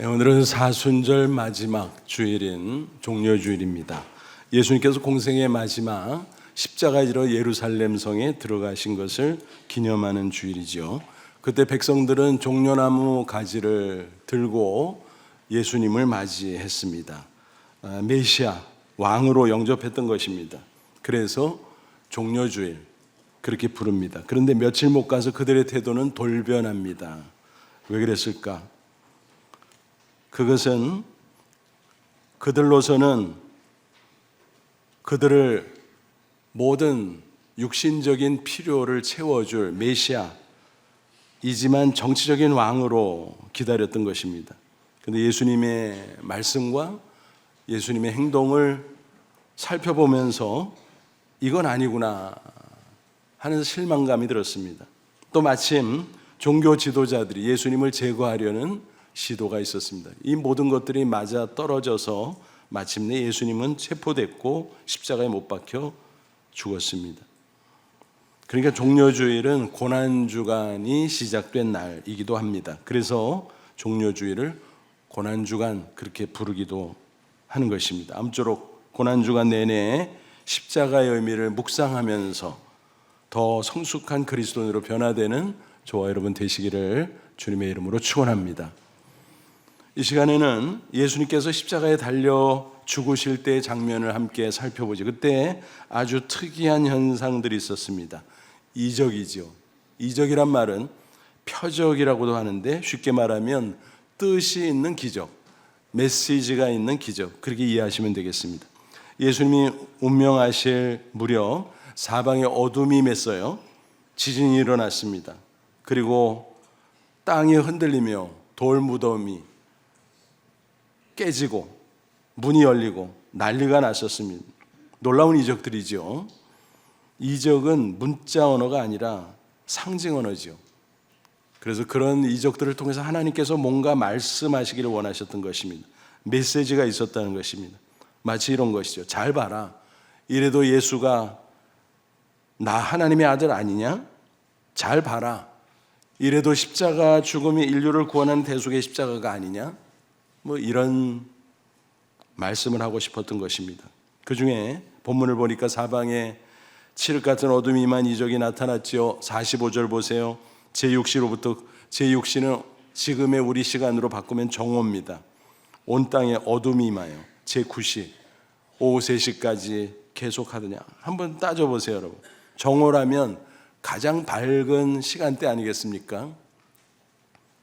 오늘은 사순절 마지막 주일인 종려주일입니다. 예수님께서 공생의 마지막 십자가 지러 예루살렘 성에 들어가신 것을 기념하는 주일이죠. 그때 백성들은 종려나무 가지를 들고 예수님을 맞이했습니다. 메시아, 왕으로 영접했던 것입니다. 그래서 종려주일 그렇게 부릅니다. 그런데 며칠 못 가서 그들의 태도는 돌변합니다. 왜 그랬을까? 그것은 그들로서는 그들을 모든 육신적인 필요를 채워줄 메시아이지만 정치적인 왕으로 기다렸던 것입니다. 그런데 예수님의 말씀과 예수님의 행동을 살펴보면서 이건 아니구나 하는 실망감이 들었습니다. 또 마침 종교 지도자들이 예수님을 제거하려는 시도가 있었습니다. 이 모든 것들이 맞아 떨어져서 마침내 예수님은 체포됐고 십자가에 못 박혀 죽었습니다. 그러니까 종려주일은 고난주간이 시작된 날이기도 합니다. 그래서 종려주일을 고난주간 그렇게 부르기도 하는 것입니다. 아무쪼록 고난주간 내내 십자가의 의미를 묵상하면서 더 성숙한 그리스도인으로 변화되는 저와 여러분 되시기를 주님의 이름으로 축원합니다. 이 시간에는 예수님께서 십자가에 달려 죽으실 때의 장면을 함께 살펴보죠. 그때 아주 특이한 현상들이 있었습니다. 이적이죠. 이적이란 말은 표적이라고도 하는데 쉽게 말하면 뜻이 있는 기적, 메시지가 있는 기적, 그렇게 이해하시면 되겠습니다. 예수님이 운명하실 무렵 사방에 어둠이 임했어요. 지진이 일어났습니다. 그리고 땅이 흔들리며 돌 무덤이 깨지고 문이 열리고 난리가 났었습니다. 놀라운 이적들이죠. 이적은 문자 언어가 아니라 상징 언어죠. 그래서 그런 이적들을 통해서 하나님께서 뭔가 말씀하시기를 원하셨던 것입니다. 메시지가 있었다는 것입니다. 마치 이런 것이죠. 잘 봐라. 이래도 예수가 나 하나님의 아들 아니냐? 잘 봐라. 이래도 십자가 죽음이 인류를 구원하는 대속의 십자가가 아니냐? 이런 말씀을 하고 싶었던 것입니다. 그 중에 본문을 보니까 사방에 칠흑 같은 어둠이 임한 이적이 나타났지요. 45절 보세요. 제6시로부터 제6시는 지금의 우리 시간으로 바꾸면 정오입니다. 온 땅에 어둠이 임하여 제9시 오후 3시까지 계속하더냐. 한번 따져보세요, 여러분. 정오라면 가장 밝은 시간대 아니겠습니까?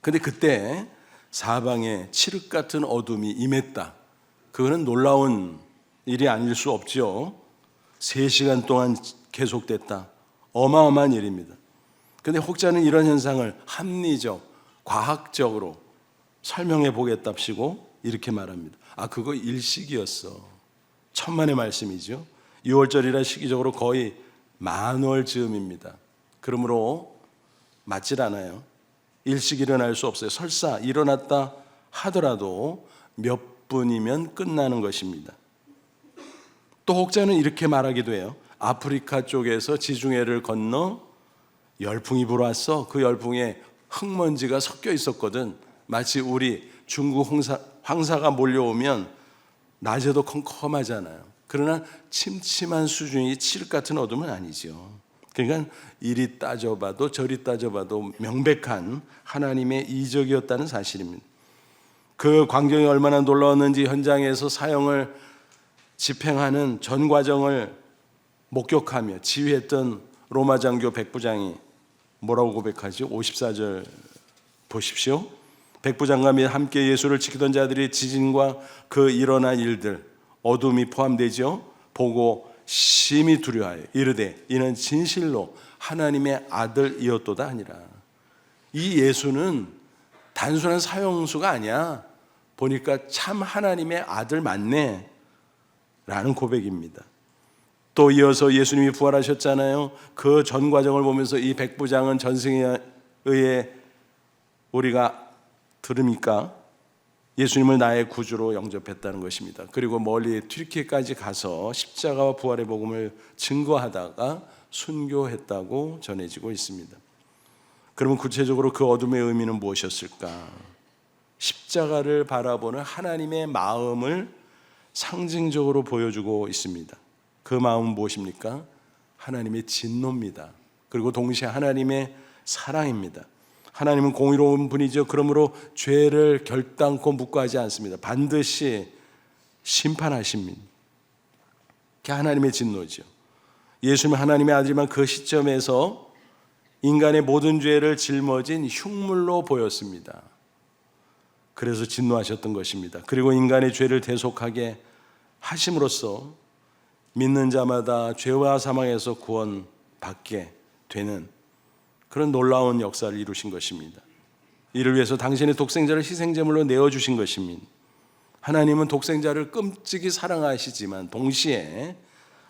근데 그때 사방에 칠흑 같은 어둠이 임했다. 그거는 놀라운 일이 아닐 수 없죠. 3시간 동안 계속됐다. 어마어마한 일입니다. 그런데 혹자는 이런 현상을 합리적, 과학적으로 설명해 보겠답시고 이렇게 말합니다. 그거 일식이었어. 천만의 말씀이죠. 6월절이라 시기적으로 거의 만월 즈음입니다. 그러므로 맞질 않아요. 일찍 일어날 수 없어요. 설사 일어났다 하더라도 몇 분이면 끝나는 것입니다. 또 혹자는 이렇게 말하기도 해요. 아프리카 쪽에서 지중해를 건너 열풍이 불어왔어. 그 열풍에 흙먼지가 섞여 있었거든. 마치 우리 중국 황사가 몰려오면 낮에도 컴컴하잖아요. 그러나 침침한 수준이 칠흑 같은 어둠은 아니죠. 그러니까 이리 따져봐도 저리 따져봐도 명백한 하나님의 이적이었다는 사실입니다. 그 광경이 얼마나 놀라웠는지 현장에서 사형을 집행하는 전 과정을 목격하며 지휘했던 로마 장교 백부장이 뭐라고 고백하죠? 54절 보십시오. 백부장과 함께 예수를 지키던 자들이 지진과 그 일어난 일들, 어둠이 포함되죠. 보고 심히 두려워하여 이르되 이는 진실로 하나님의 아들이었도다 하니라. 이 예수는 단순한 사형수가 아니야. 보니까 참 하나님의 아들 맞네 라는 고백입니다. 또 이어서 예수님이 부활하셨잖아요. 그 전 과정을 보면서 이 백부장은 전승에 의해 우리가 들으니까 예수님을 나의 구주로 영접했다는 것입니다. 그리고 멀리 튀르키예까지 가서 십자가와 부활의 복음을 증거하다가 순교했다고 전해지고 있습니다. 그러면 구체적으로 그 어둠의 의미는 무엇이었을까? 십자가를 바라보는 하나님의 마음을 상징적으로 보여주고 있습니다. 그 마음은 무엇입니까? 하나님의 진노입니다. 그리고 동시에 하나님의 사랑입니다. 하나님은 공의로운 분이죠. 그러므로 죄를 결단코 묵과하지 않습니다. 반드시 심판하십니다. 그게 하나님의 진노죠. 예수님은 하나님의 아들이지만 그 시점에서 인간의 모든 죄를 짊어진 흉물로 보였습니다. 그래서 진노하셨던 것입니다. 그리고 인간의 죄를 대속하게 하심으로써 믿는 자마다 죄와 사망에서 구원받게 되는 그런 놀라운 역사를 이루신 것입니다. 이를 위해서 당신의 독생자를 희생제물로 내어주신 것입니다. 하나님은 독생자를 끔찍이 사랑하시지만 동시에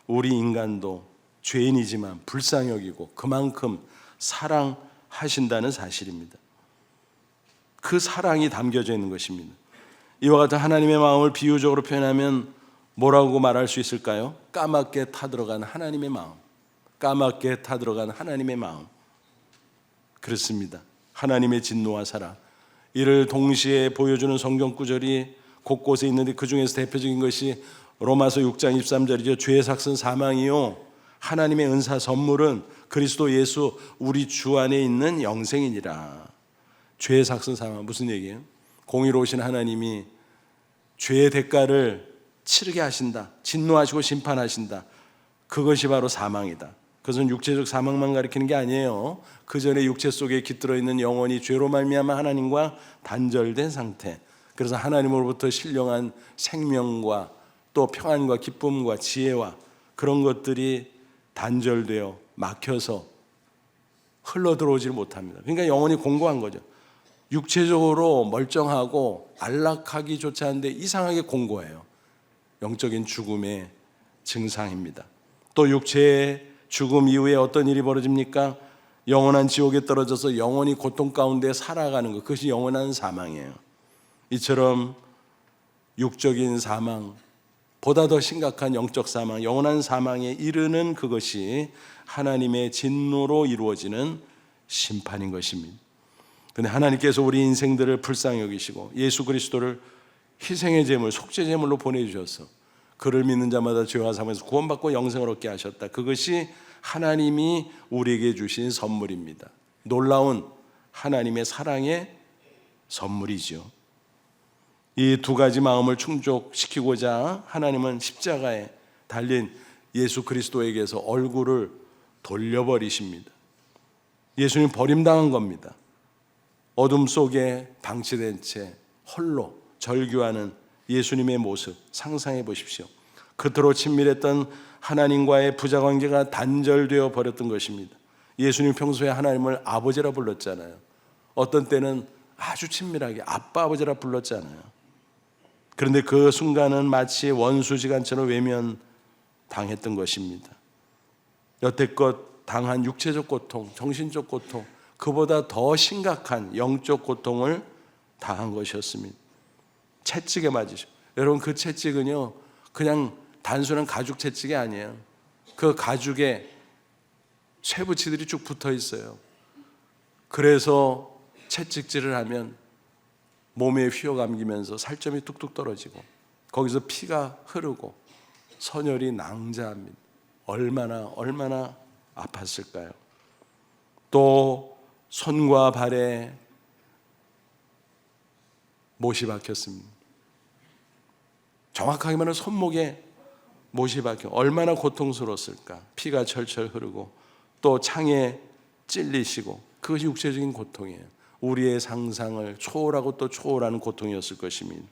우리 인간도 죄인이지만 불쌍히 여기고 그만큼 사랑하신다는 사실입니다. 그 사랑이 담겨져 있는 것입니다. 이와 같은 하나님의 마음을 비유적으로 표현하면 뭐라고 말할 수 있을까요? 까맣게 타들어간 하나님의 마음. 까맣게 타들어간 하나님의 마음. 그렇습니다. 하나님의 진노와 사랑. 이를 동시에 보여주는 성경 구절이 곳곳에 있는데 그 중에서 대표적인 것이 로마서 6장 23절이죠. 죄의 삭은 사망이요 하나님의 은사 선물은 그리스도 예수 우리 주 안에 있는 영생이니라. 죄의 삭은 사망 무슨 얘기예요? 공의로우신 하나님이 죄의 대가를 치르게 하신다. 진노하시고 심판하신다. 그것이 바로 사망이다. 그것은 육체적 사망만 가리키는 게 아니에요. 그 전에 육체 속에 깃들어 있는 영혼이 죄로 말미암아 하나님과 단절된 상태. 그래서 하나님으로부터 신령한 생명과 또 평안과 기쁨과 지혜와 그런 것들이 단절되어 막혀서 흘러들어오질 못합니다. 그러니까 영혼이 공고한 거죠. 육체적으로 멀쩡하고 안락하기조차 하는데 이상하게 공고해요. 영적인 죽음의 증상입니다. 또 육체의 죽음 이후에 어떤 일이 벌어집니까? 영원한 지옥에 떨어져서 영원히 고통 가운데 살아가는 것, 그것이 영원한 사망이에요. 이처럼 육적인 사망, 보다 더 심각한 영적 사망, 영원한 사망에 이르는 그것이 하나님의 진노로 이루어지는 심판인 것입니다. 그런데 하나님께서 우리 인생들을 불쌍히 여기시고 예수 그리스도를 희생의 제물, 속죄 제물로 보내주셔서 그를 믿는 자마다 죄와 사망에서 구원받고 영생을 얻게 하셨다. 그것이 하나님이 우리에게 주신 선물입니다. 놀라운 하나님의 사랑의 선물이죠. 이 두 가지 마음을 충족시키고자 하나님은 십자가에 달린 예수 그리스도에게서 얼굴을 돌려버리십니다. 예수님 버림당한 겁니다. 어둠 속에 방치된 채 홀로 절규하는 예수님의 모습 상상해 보십시오. 그토록 친밀했던 하나님과의 부자관계가 단절되어 버렸던 것입니다. 예수님 평소에 하나님을 아버지라 불렀잖아요. 어떤 때는 아주 친밀하게 아빠 아버지라 불렀잖아요. 그런데 그 순간은 마치 원수지간처럼 외면당했던 것입니다. 여태껏 당한 육체적 고통, 정신적 고통, 그보다 더 심각한 영적 고통을 당한 것이었습니다. 채찍에 맞으시고, 여러분 그 채찍은요 그냥 단순한 가죽 채찍이 아니에요. 그 가죽에 쇠붙이들이 쭉 붙어 있어요. 그래서 채찍질을 하면 몸에 휘어감기면서 살점이 뚝뚝 떨어지고 거기서 피가 흐르고 선혈이 낭자합니다. 얼마나 아팠을까요? 또 손과 발에 못이 박혔습니다. 정확하게 말하면 손목에 못이 박혀 얼마나 고통스러웠을까. 피가 철철 흐르고 또 창에 찔리시고 그것이 육체적인 고통이에요. 우리의 상상을 초월하고 또 초월하는 고통이었을 것입니다.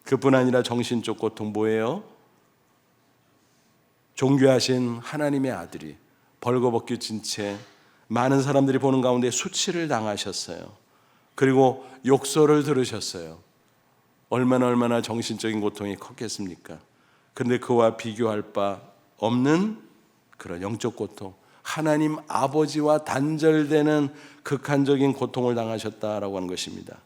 그뿐 아니라 정신적 고통 뭐예요? 존귀하신 하나님의 아들이 벌거벗겨진 채 많은 사람들이 보는 가운데 수치를 당하셨어요. 그리고 욕설을 들으셨어요. 얼마나 정신적인 고통이 컸겠습니까? 그런데 그와 비교할 바 없는 그런 영적 고통, 하나님 아버지와 단절되는 극한적인 고통을 당하셨다라고 하는 것입니다.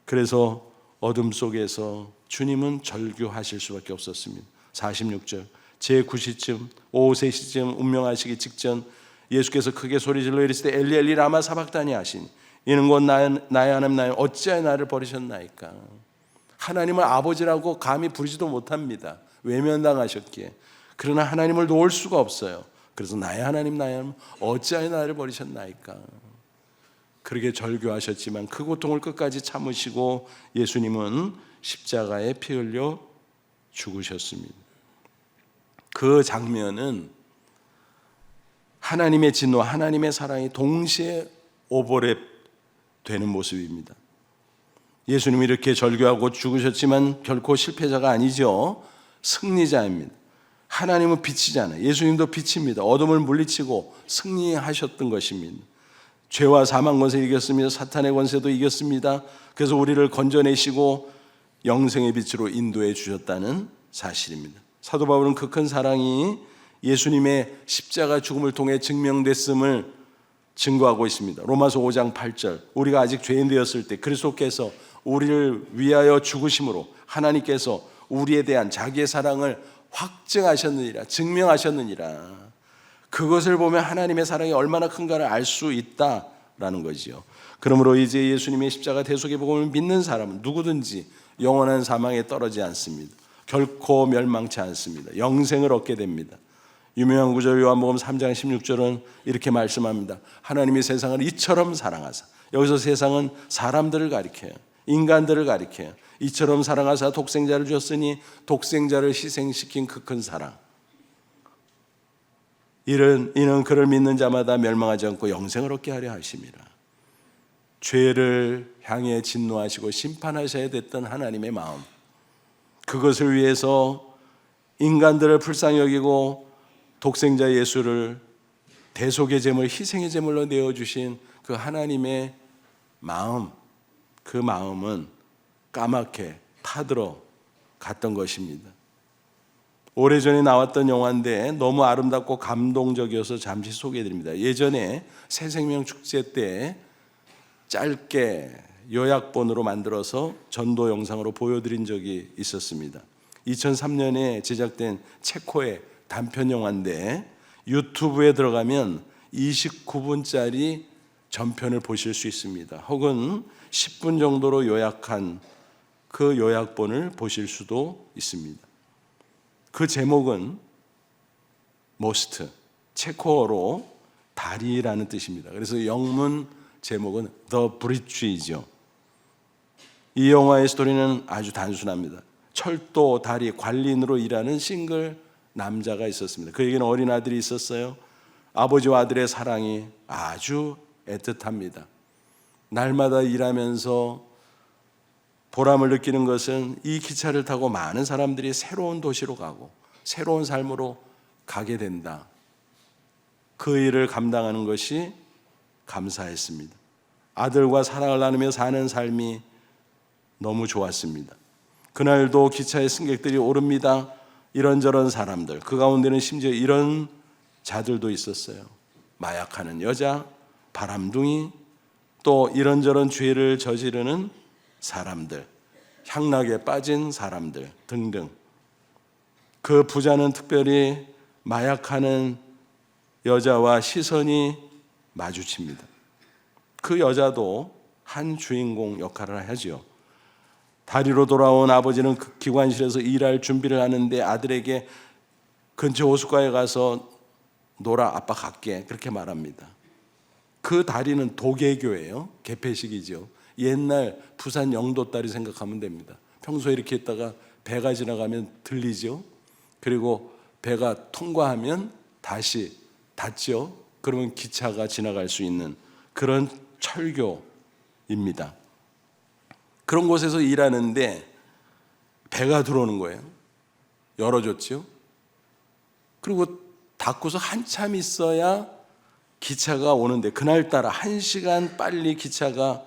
그래서 어둠 속에서 주님은 절규하실 수밖에 없었습니다. 46절 제9시쯤 오후 3시쯤 운명하시기 직전 예수께서 크게 소리질러 이르시되 엘리 엘리 라마 사박다니 하시니 이는 곧 나의 하나님 나의 어찌하여 나를 버리셨나이까. 하나님을 아버지라고 감히 부르지도 못합니다. 외면당하셨기에. 그러나 하나님을 놓을 수가 없어요. 그래서 나의 하나님 나의 하나님 어찌하여 나를 버리셨나이까. 그렇게 절규하셨지만 그 고통을 끝까지 참으시고 예수님은 십자가에 피 흘려 죽으셨습니다. 그 장면은 하나님의 진노, 하나님의 사랑이 동시에 오버랩 되는 모습입니다. 예수님이 이렇게 절규하고 죽으셨지만 결코 실패자가 아니죠. 승리자입니다. 하나님은 빛이잖아요. 예수님도 빛입니다. 어둠을 물리치고 승리하셨던 것입니다. 죄와 사망 권세 이겼습니다. 사탄의 권세도 이겼습니다. 그래서 우리를 건져내시고 영생의 빛으로 인도해 주셨다는 사실입니다. 사도 바울은 그 큰 사랑이 예수님의 십자가 죽음을 통해 증명됐음을 증거하고 있습니다. 로마서 5장 8절 우리가 아직 죄인 되었을 때 그리스도께서 우리를 위하여 죽으심으로 하나님께서 우리에 대한 자기의 사랑을 확증하셨느니라, 증명하셨느니라. 그것을 보면 하나님의 사랑이 얼마나 큰가를 알 수 있다라는 거지요. 그러므로 이제 예수님의 십자가 대속의 복음을 믿는 사람은 누구든지 영원한 사망에 떨어지지 않습니다. 결코 멸망치 않습니다. 영생을 얻게 됩니다. 유명한 구절 요한복음 3장 16절은 이렇게 말씀합니다. 하나님이 세상을 이처럼 사랑하사, 여기서 세상은 사람들을 가리켜요. 인간들을 가리켜요. 이처럼 사랑하사 독생자를 주셨으니 독생자를 희생시킨 그 큰 사랑. 이는 그를 믿는 자마다 멸망하지 않고 영생을 얻게 하려 하심이라. 죄를 향해 진노하시고 심판하셔야 됐던 하나님의 마음, 그것을 위해서 인간들을 불쌍히 여기고 독생자 예수를 대속의 제물, 희생의 제물로 내어주신 그 하나님의 마음, 그 마음은 까맣게 타들어 갔던 것입니다. 오래전에 나왔던 영화인데 너무 아름답고 감동적이어서 잠시 소개해드립니다. 예전에 새생명 축제 때 짧게 요약본으로 만들어서 전도 영상으로 보여드린 적이 있었습니다. 2003년에 제작된 체코의 단편 영화인데 유튜브에 들어가면 29분짜리 전편을 보실 수 있습니다. 혹은 10분 정도로 요약한 그 요약본을 보실 수도 있습니다. 그 제목은 most, 체코어로 다리라는 뜻입니다. 그래서 영문 제목은 The Bridge이죠. 이 영화의 스토리는 아주 단순합니다. 철도 다리 관리인으로 일하는 싱글 남자가 있었습니다. 그에게는 어린 아들이 있었어요. 아버지와 아들의 사랑이 아주 애틋합니다. 날마다 일하면서 보람을 느끼는 것은 이 기차를 타고 많은 사람들이 새로운 도시로 가고 새로운 삶으로 가게 된다. 그 일을 감당하는 것이 감사했습니다. 아들과 사랑을 나누며 사는 삶이 너무 좋았습니다. 그날도 기차의 승객들이 오릅니다. 이런저런 사람들, 그 가운데는 심지어 이런 자들도 있었어요. 마약하는 여자, 바람둥이, 또 이런저런 죄를 저지르는 사람들, 향락에 빠진 사람들 등등. 그 부자는 특별히 마약하는 여자와 시선이 마주칩니다. 그 여자도 한 주인공 역할을 하죠. 다리로 돌아온 아버지는 그 기관실에서 일할 준비를 하는데 아들에게 근처 호숫가에 가서 놀아, 아빠 갈게, 그렇게 말합니다. 그 다리는 도계교예요. 개폐식이죠. 옛날 부산 영도다리 생각하면 됩니다. 평소에 이렇게 있다가 배가 지나가면 들리죠. 그리고 배가 통과하면 다시 닫죠. 그러면 기차가 지나갈 수 있는 그런 철교입니다. 그런 곳에서 일하는데 배가 들어오는 거예요. 열어줬죠. 그리고 닫고서 한참 있어야 기차가 오는데 그날따라 1시간 빨리 기차가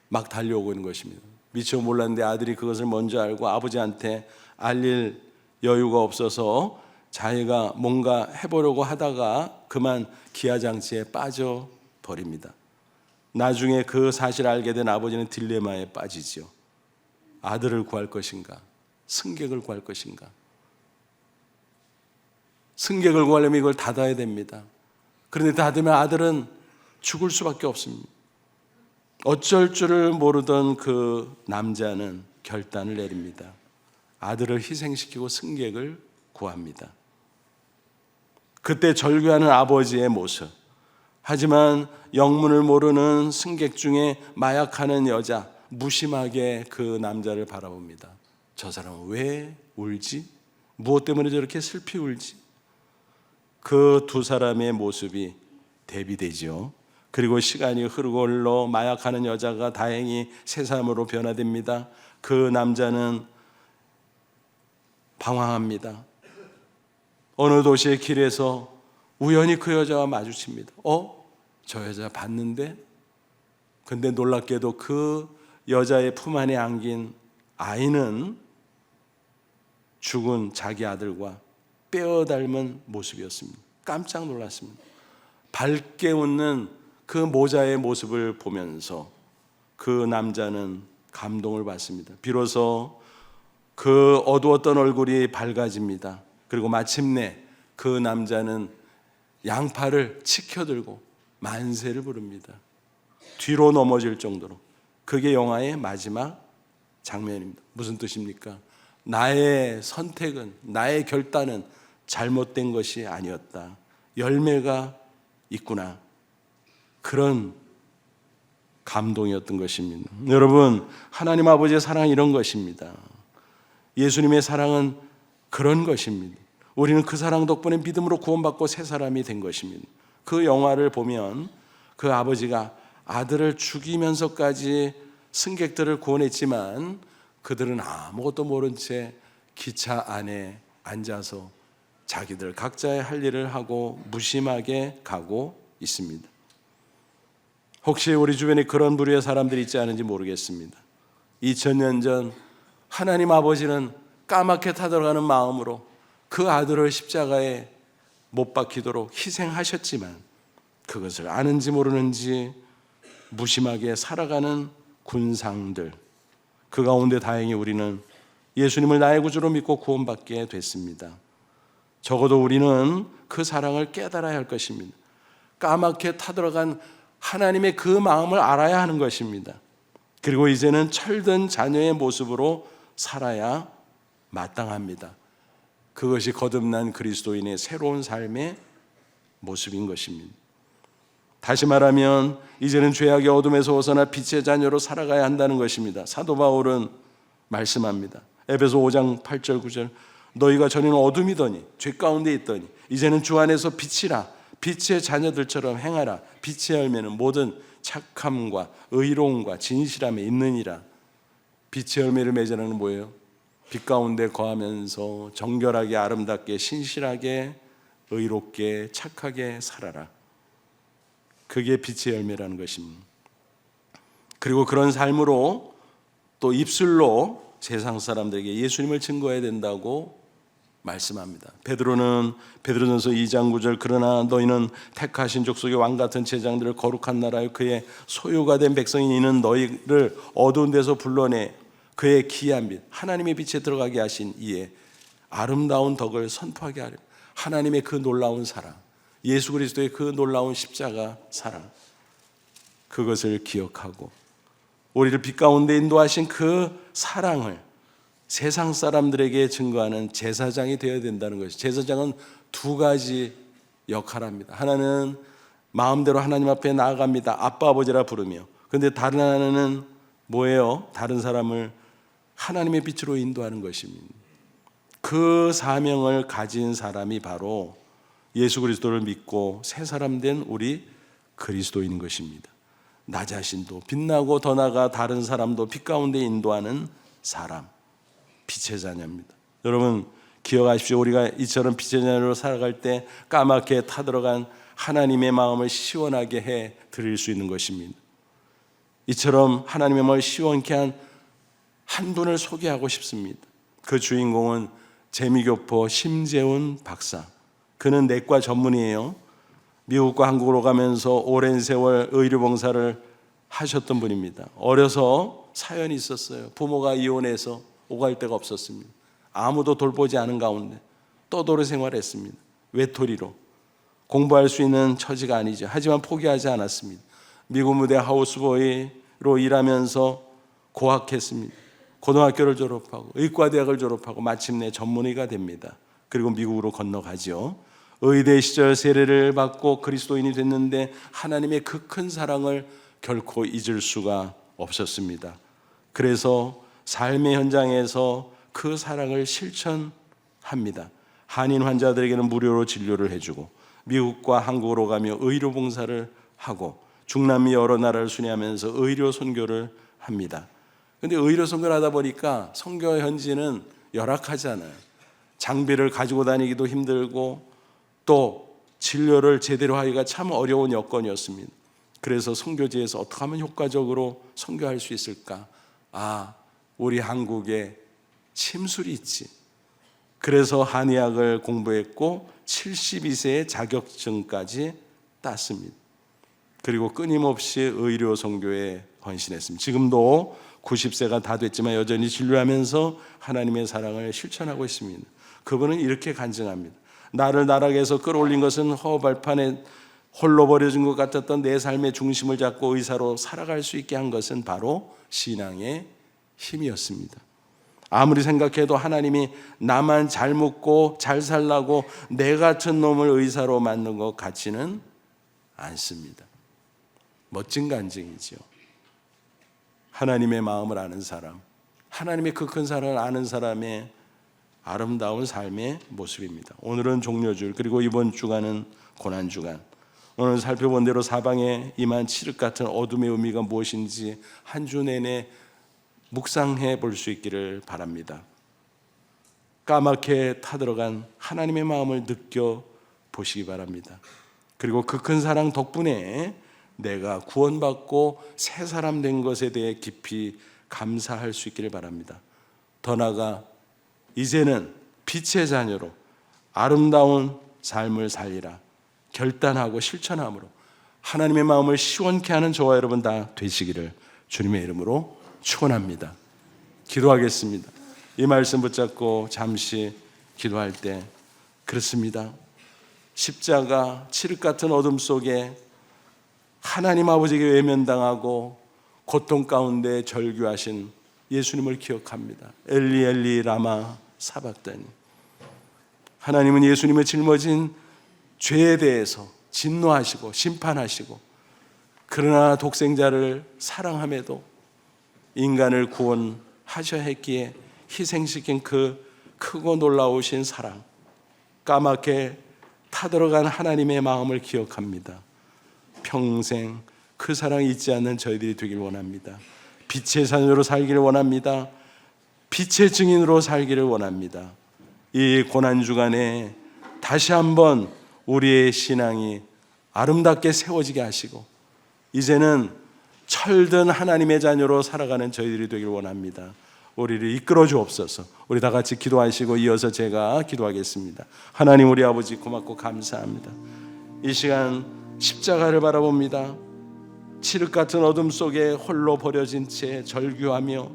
막 달려오고 있는 것입니다. 미처 몰랐는데 아들이 그것을 먼저 알고 아버지한테 알릴 여유가 없어서 자기가 뭔가 해보려고 하다가 그만 기아장치에 빠져버립니다. 나중에 그 사실을 알게 된 아버지는 딜레마에 빠지죠. 아들을 구할 것인가? 승객을 구할 것인가? 승객을 구하려면 이걸 닫아야 됩니다. 그런데 닫으면 아들은 죽을 수밖에 없습니다. 어쩔 줄을 모르던 그 남자는 결단을 내립니다. 아들을 희생시키고 승객을 구합니다. 그때 절규하는 아버지의 모습, 하지만 영문을 모르는 승객 중에 마약하는 여자, 무심하게 그 남자를 바라봅니다. 저 사람은 왜 울지? 무엇 때문에 저렇게 슬피 울지? 그 두 사람의 모습이 대비되죠. 그리고 시간이 흐르고 흘러 마약하는 여자가 다행히 새 사람으로 변화됩니다. 그 남자는 방황합니다. 어느 도시의 길에서 우연히 그 여자와 마주칩니다. 저 여자 봤는데? 근데 놀랍게도 그 여자의 품 안에 안긴 아이는 죽은 자기 아들과 빼어 닮은 모습이었습니다. 깜짝 놀랐습니다. 밝게 웃는 그 모자의 모습을 보면서 그 남자는 감동을 받습니다. 비로소 그 어두웠던 얼굴이 밝아집니다. 그리고 마침내 그 남자는 양팔을 치켜들고 만세를 부릅니다. 뒤로 넘어질 정도로. 그게 영화의 마지막 장면입니다. 무슨 뜻입니까? 나의 선택은, 나의 결단은 잘못된 것이 아니었다. 열매가 있구나. 그런 감동이었던 것입니다. 여러분, 하나님 아버지의 사랑은 이런 것입니다. 예수님의 사랑은 그런 것입니다. 우리는 그 사랑 덕분에 믿음으로 구원받고 새 사람이 된 것입니다. 그 영화를 보면 그 아버지가 아들을 죽이면서까지 승객들을 구원했지만 그들은 아무것도 모른 채 기차 안에 앉아서 자기들 각자의 할 일을 하고 무심하게 가고 있습니다. 혹시 우리 주변에 그런 부류의 사람들이 있지 않은지 모르겠습니다. 2000년 전 하나님 아버지는 까맣게 타들어가는 마음으로 그 아들을 십자가에 못 박히도록 희생하셨지만 그것을 아는지 모르는지 무심하게 살아가는 군상들, 그 가운데 다행히 우리는 예수님을 나의 구주로 믿고 구원받게 됐습니다. 적어도 우리는 그 사랑을 깨달아야 할 것입니다. 까맣게 타들어간 하나님의 그 마음을 알아야 하는 것입니다. 그리고 이제는 철든 자녀의 모습으로 살아야 마땅합니다. 그것이 거듭난 그리스도인의 새로운 삶의 모습인 것입니다. 다시 말하면 이제는 죄악의 어둠에서 벗어나 빛의 자녀로 살아가야 한다는 것입니다. 사도 바울은 말씀합니다. 에베소 5장 8절 9절 너희가 전에는 어둠이더니 죄 가운데 있더니 이제는 주 안에서 빛이라 빛의 자녀들처럼 행하라. 빛의 열매는 모든 착함과 의로움과 진실함에 있느니라. 빛의 열매를 맺으라는 뭐예요? 빛 가운데 거하면서 정결하게 아름답게 신실하게 의롭게 착하게 살아라. 그게 빛의 열매라는 것입니다. 그리고 그런 삶으로 또 입술로 세상 사람들에게 예수님을 증거해야 된다고 말씀합니다. 베드로전서 2장 9절 그러나 너희는 택하신 족속의 왕같은 제장들을 거룩한 나라여 그의 소유가 된 백성인 이는 너희를 어두운 데서 불러내 그의 기이한 빛 하나님의 빛에 들어가게 하신 이의 아름다운 덕을 선포하게 하려. 하나님의 그 놀라운 사랑, 예수 그리스도의 그 놀라운 십자가 사랑, 그것을 기억하고 우리를 빛 가운데 인도하신 그 사랑을 세상 사람들에게 증거하는 제사장이 되어야 된다는 것이. 제사장은 두 가지 역할을 합니다. 하나는 마음대로 하나님 앞에 나아갑니다. 아빠 아버지라 부르며. 그런데 다른 하나는 뭐예요? 다른 사람을 하나님의 빛으로 인도하는 것입니다. 그 사명을 가진 사람이 바로 예수 그리스도를 믿고 새 사람 된 우리 그리스도인 것입니다. 나 자신도 빛나고 더 나아가 다른 사람도 빛 가운데 인도하는 사람, 빛의 자녀입니다. 여러분 기억하십시오. 우리가 이처럼 빛의 자녀로 살아갈 때 까맣게 타들어간 하나님의 마음을 시원하게 해 드릴 수 있는 것입니다. 이처럼 하나님의 마음을 시원케 한 분을 소개하고 싶습니다. 그 주인공은 재미교포 심재훈 박사. 그는 내과 전문이에요. 미국과 한국으로 가면서 오랜 세월 의료봉사를 하셨던 분입니다. 어려서 사연이 있었어요. 부모가 이혼해서 오갈 데가 없었습니다. 아무도 돌보지 않은 가운데 떠돌이 생활했습니다. 외톨이로. 공부할 수 있는 처지가 아니죠. 하지만 포기하지 않았습니다. 미국 무대 하우스보이, 일하면서 고학했습니다. 고등학교를 졸업하고 의과대학을 졸업하고 마침내 전문의가 됩니다. 그리고 미국으로 건너가죠. 의대 시절 세례를 받고 그리스도인이 됐는데 하나님의 그 큰 사랑을 결코 잊을 수가 없었습니다. 그래서 삶의 현장에서 그 사랑을 실천합니다. 한인 환자들에게는 무료로 진료를 해주고 미국과 한국으로 가며 의료 봉사를 하고 중남미 여러 나라를 순회하면서 의료 선교를 합니다. 그런데 의료 선교를 하다 보니까 선교 현지는 열악하잖아요. 장비를 가지고 다니기도 힘들고 또 진료를 제대로 하기가 참 어려운 여건이었습니다. 그래서 선교지에서 어떻게 하면 효과적으로 선교할 수 있을까? 우리 한국에 침술이 있지. 그래서 한의학을 공부했고 72세의 자격증까지 땄습니다. 그리고 끊임없이 의료 선교에 헌신했습니다. 지금도 90세가 다 됐지만 여전히 진료하면서 하나님의 사랑을 실천하고 있습니다. 그분은 이렇게 간증합니다. 나를 나락에서 끌어올린 것은 허발판에 홀로 버려진 것 같았던 내 삶의 중심을 잡고 의사로 살아갈 수 있게 한 것은 바로 신앙의 힘이었습니다. 아무리 생각해도 하나님이 나만 잘 먹고 잘 살라고 내 같은 놈을 의사로 만든 것 같지는 않습니다. 멋진 간증이죠. 하나님의 마음을 아는 사람, 하나님의 그 큰 사랑을 아는 사람의 아름다운 삶의 모습입니다. 오늘은 종료주일, 그리고 이번 주간은 고난주간. 오늘 살펴본 대로 사방에 임한 칠흑 같은 어둠의 의미가 무엇인지 한 주 내내 묵상해 볼 수 있기를 바랍니다. 까맣게 타들어간 하나님의 마음을 느껴 보시기 바랍니다. 그리고 그 큰 사랑 덕분에 내가 구원받고 새 사람 된 것에 대해 깊이 감사할 수 있기를 바랍니다. 더 나아가 이제는 빛의 자녀로 아름다운 삶을 살리라 결단하고 실천함으로 하나님의 마음을 시원케 하는 저와 여러분 다 되시기를 주님의 이름으로 축원합니다. 기도하겠습니다. 이 말씀 붙잡고 잠시 기도할 때 그렇습니다. 십자가 칠흑 같은 어둠 속에 하나님 아버지에게 외면당하고 고통 가운데 절규하신 예수님을 기억합니다. 엘리 엘리 라마 사박다니. 하나님은 예수님의 짊어진 죄에 대해서 진노하시고 심판하시고 그러나 독생자를 사랑함에도 인간을 구원하셔야 했기에 희생시킨 그 크고 놀라우신 사랑, 까맣게 타들어간 하나님의 마음을 기억합니다. 평생 그 사랑이 잊지 않는 저희들이 되길 원합니다. 빛의 자녀로 살기를 원합니다. 빛의 증인으로 살기를 원합니다. 이 고난주간에 다시 한번 우리의 신앙이 아름답게 세워지게 하시고 이제는 철든 하나님의 자녀로 살아가는 저희들이 되길 원합니다. 우리를 이끌어 주옵소서. 우리 다 같이 기도하시고 이어서 제가 기도하겠습니다. 하나님 우리 아버지 고맙고 감사합니다. 이 시간 십자가를 바라봅니다. 칠흑 같은 어둠 속에 홀로 버려진 채 절규하며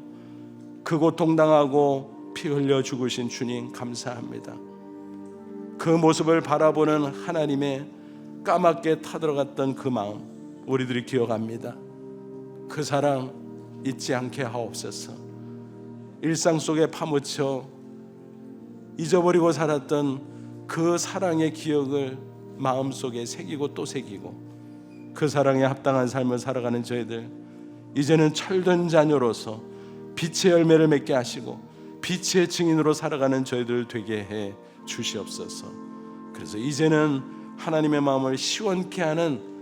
그 고통당하고 피 흘려 죽으신 주님 감사합니다. 그 모습을 바라보는 하나님의 까맣게 타들어갔던 그 마음 우리들이 기억합니다. 그 사랑 잊지 않게 하옵소서. 일상 속에 파묻혀 잊어버리고 살았던 그 사랑의 기억을 마음속에 새기고 또 새기고 그 사랑에 합당한 삶을 살아가는 저희들 이제는 철든 자녀로서 빛의 열매를 맺게 하시고 빛의 증인으로 살아가는 저희들 되게 해 주시옵소서. 그래서 이제는 하나님의 마음을 시원케 하는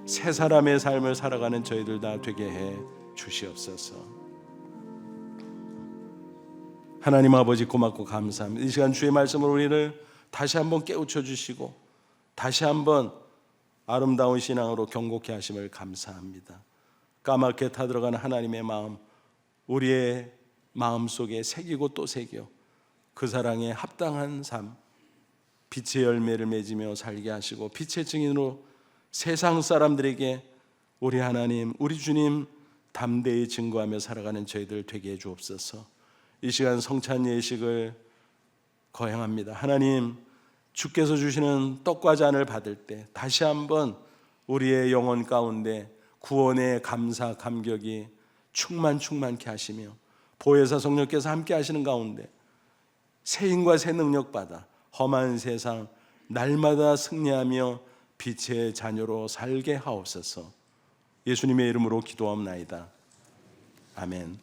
새 사람의 삶을 살아가는 저희들 다 되게 해 주시옵소서. 하나님 아버지 고맙고 감사합니다. 이 시간 주의 말씀으로 우리를 다시 한번 깨우쳐 주시고 다시 한번 아름다운 신앙으로 경고케 하심을 감사합니다. 까맣게 타들어가는 하나님의 마음 우리의 마음속에 새기고 또 새겨 그 사랑에 합당한 삶 빛의 열매를 맺으며 살게 하시고 빛의 증인으로 세상 사람들에게 우리 하나님 우리 주님 담대히 증거하며 살아가는 저희들 되게 해 주옵소서. 이 시간 성찬 예식을 거행합니다. 하나님 주께서 주시는 떡과 잔을 받을 때 다시 한번 우리의 영혼 가운데 구원의 감사 감격이 충만케 하시며 보혜사 성령께서 함께 하시는 가운데 새 힘과 새 능력 받아 험한 세상 날마다 승리하며 빛의 자녀로 살게 하옵소서. 예수님의 이름으로 기도하옵나이다. 아멘.